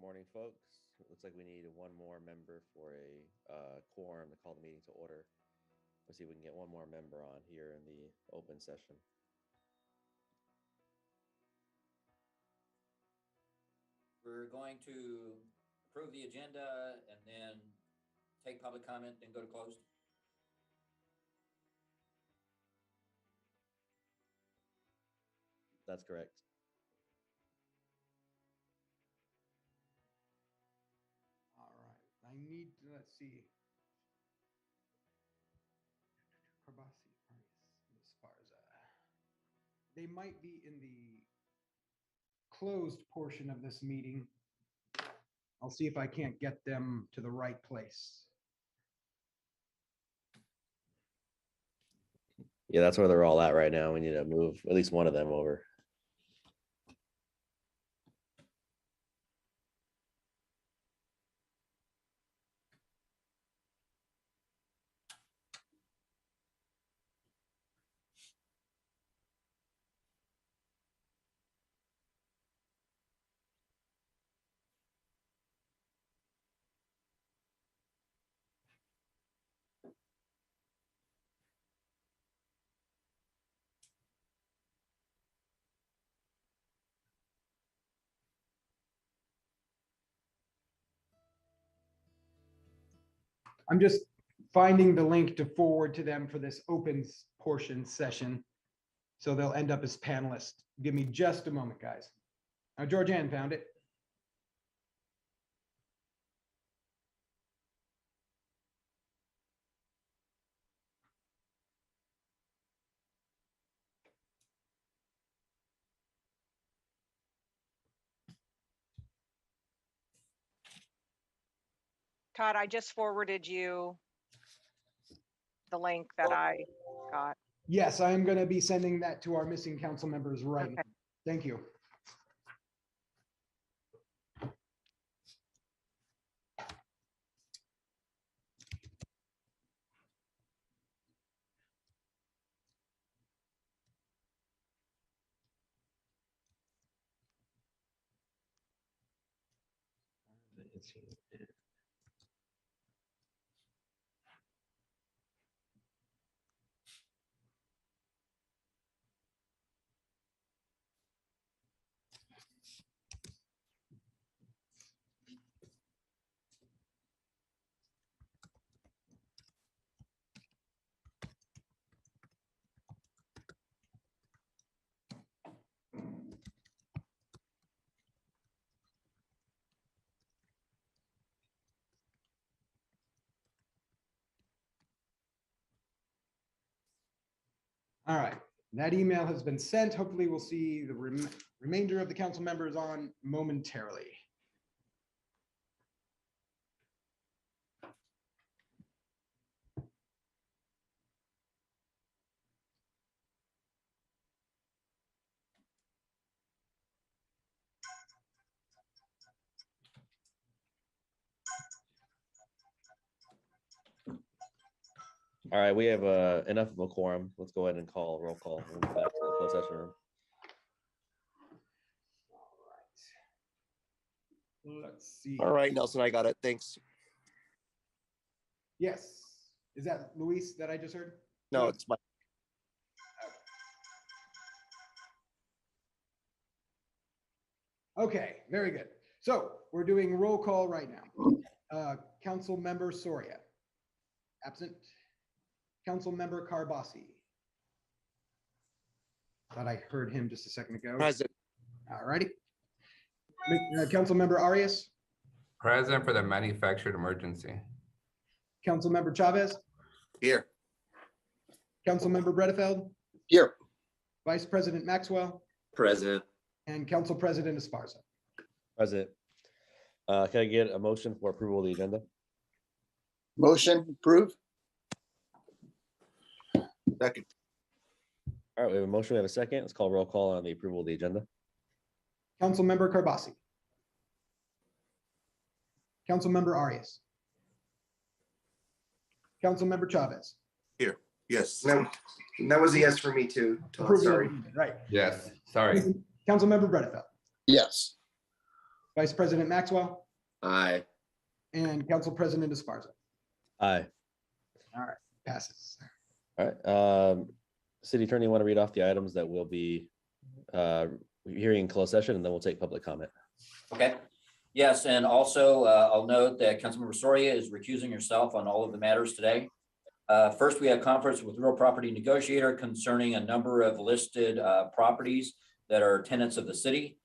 morning, folks. It looks like we need one more member for a quorum to call the meeting to order. Let's see if we can get one more member on here in the open session. We're going to approve the agenda and then take public comment, then go to closed. That's correct. All right, I need to, let's see. Carbasi, Arias, Esparza. They might be in the closed portion of this meeting. I'll see if I can't get them to the right place. Yeah, that's where they're all at right now. We need to move at least one of them over. I'm just finding the link to forward to them for this open portion session. So they'll end up as panelists. Give me just a moment, guys. Now, Georgianne found it. Todd, I just forwarded you the link that I got. Yes, I am going to be sending that to our missing council members right now. Thank you. All right, that email has been sent. Hopefully we'll see the remainder of the council members on momentarily. All right, we have enough of a quorum. Let's go ahead and call roll call. We'll move back to the closed session room. All right. Let's see. All right, Nelson, I got it. Thanks. Yes. Is that Luis that I just heard? No, it's my. Okay, very good. So we're doing roll call right now. Council member Soria, absent. Council member Carbasi. Thought I heard him just a second ago. Present. All righty. Council member Arias. Present for the manufactured emergency. Council member Chavez. Here. Council member Bredefeld. Here. Vice President Maxwell. Present. And Council President Esparza. President, can I get a motion for approval of the agenda? Motion approved. Second. All right, we have a motion. We have a second. Let's call roll call on the approval of the agenda. Council member Carbasi. Council member Arias. Council member Chavez. Here. Yes. No, that was a yes for me too. Todd, sorry. Right. Yes, sorry. Council member Bredefeld. Yes. Vice President Maxwell, Aye. and Council President Esparza. Aye. Passes. All right. City Attorney, want to read off the items that will be hearing in closed session, and then we'll take public comment. Okay. Yes, and also I'll note that Councilmember Soria is recusing herself on all of the matters today. First, we have conference with real property negotiator concerning a number of listed properties that are tenants of the city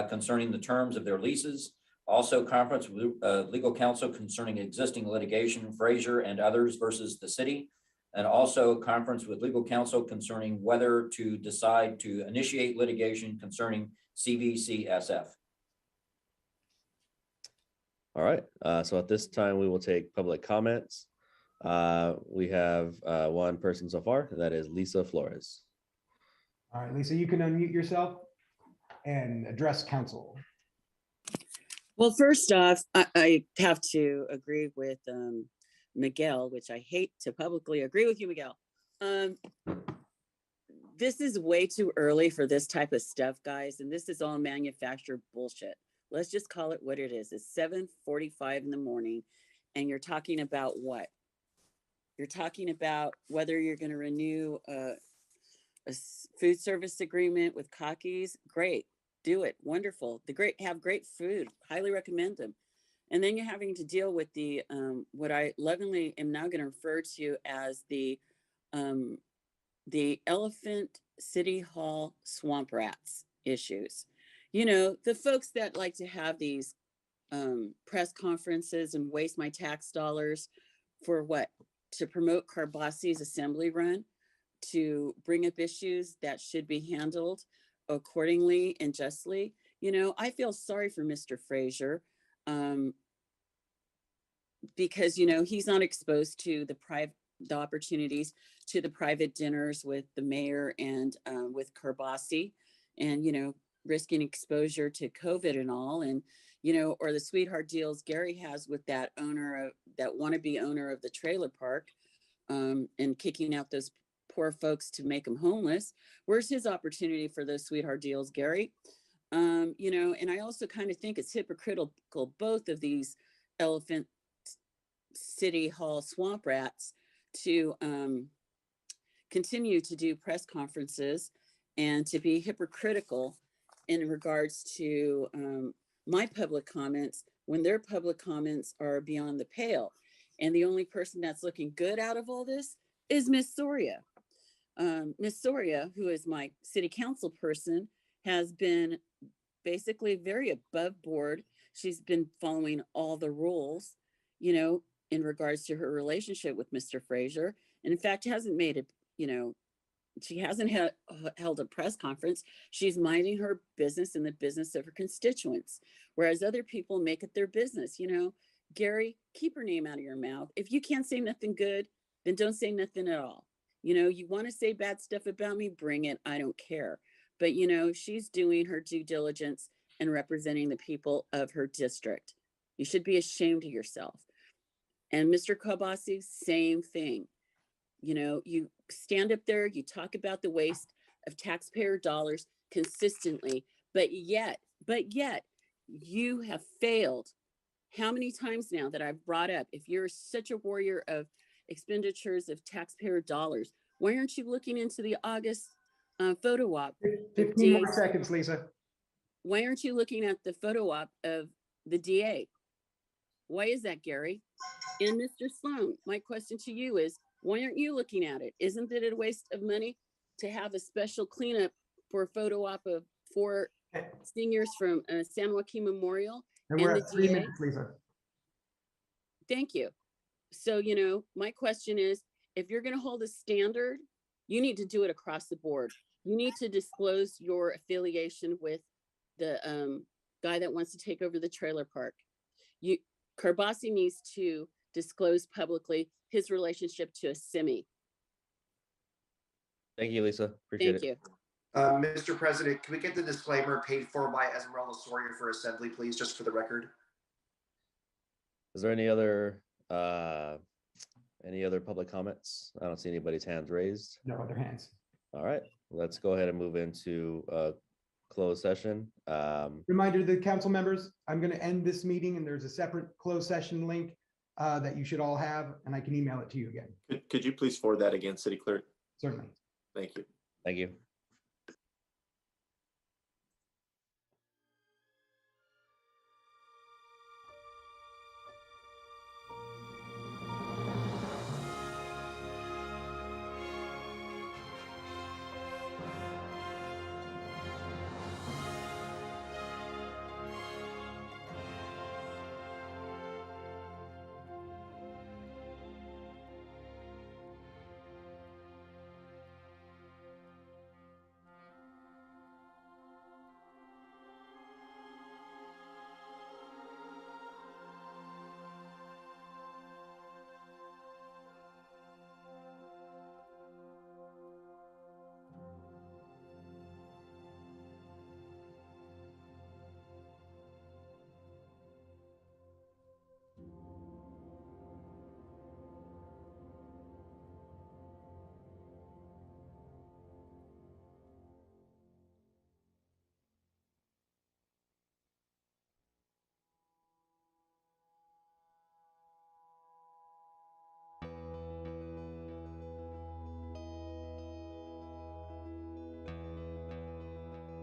concerning the terms of their leases. Also, conference with legal counsel concerning existing litigation, Frazier and others versus the city. And also conference with legal counsel concerning whether to decide to initiate litigation concerning CVCSF. All right. So at this time, we will take public comments. We have one person so far, and that is Lisa Flores. All right, Lisa, you can unmute yourself and address council. Well, first off, I have to agree with Miguel, which I hate to publicly agree with you, Miguel. This is way too early for this type of stuff, guys, and this is all manufactured bullshit. Let's just call it what it is. It's 7:45 in the morning, and you're talking about what? You're talking about whether you're going to renew a food service agreement with Cockies. Great, do it. Wonderful. Have great food. Highly recommend them. And then you're having to deal with the what I lovingly am now going to refer to as the Elephant City Hall swamp rats issues. You know, the folks that like to have these press conferences and waste my tax dollars for what? To promote Carbassi's assembly run, to bring up issues that should be handled accordingly and justly. You know, I feel sorry for Mr. Frazier because, you know, he's not exposed to the opportunities to the private dinners with the mayor and with Carbassi, and, you know, risking exposure to COVID and all, and, you know, or the sweetheart deals Gary has with that wannabe owner of the trailer park, and kicking out those poor folks to make them homeless. Where's his opportunity for those sweetheart deals, Gary? You know, and I also kind of think it's hypocritical, both of these Elephant City Hall swamp rats to continue to do press conferences and to be hypocritical in regards to my public comments when their public comments are beyond the pale. And the only person that's looking good out of all this is Miss Soria. Miss Soria, who is my city council person, has been basically very above board. She's been following all the rules, you know, in regards to her relationship with Mr. Frazier. And in fact, hasn't made it, you know, she hasn't held a press conference. She's minding her business and the business of her constituents, whereas other people make it their business. You know, Gary, keep her name out of your mouth. If you can't say nothing good, then don't say nothing at all. You know, you want to say bad stuff about me, bring it. I don't care. But, you know, she's doing her due diligence and representing the people of her district. You should be ashamed of yourself. And Mr. Kobasi, same thing. You know, you stand up there, you talk about the waste of taxpayer dollars consistently, but yet you have failed. How many times now that I've brought up, if you're such a warrior of expenditures of taxpayer dollars, why aren't you looking into the August photo op? 15 more seconds, Lisa. Why aren't you looking at the photo op of the DA? Why is that, Gary? And Mr. Sloan, my question to you is, why aren't you looking at it? Isn't it a waste of money to have a special cleanup for a photo op of 4 seniors from San Joaquin Memorial? And we're and at the 3 DA? minutes, Lisa. Thank you. So, you know, my question is, if you're going to hold a standard, you need to do it across the board. You need to disclose your affiliation with the guy that wants to take over the trailer park. Carbassi needs to disclose publicly his relationship to a simi. Thank you, Lisa. Appreciate Thank it. you. Mr. President, can we get the disclaimer paid for by Esmeralda Sawyer for assembly, please, just for the record? Is there any other public comments? I don't see anybody's hands raised. No other hands. All right, let's go ahead and move into closed session. Reminder to the council members, I'm going to end this meeting and there's a separate closed session link that you should all have, and I can email it to you again. Could you please forward that again, City Clerk? Certainly. Thank you. Thank you.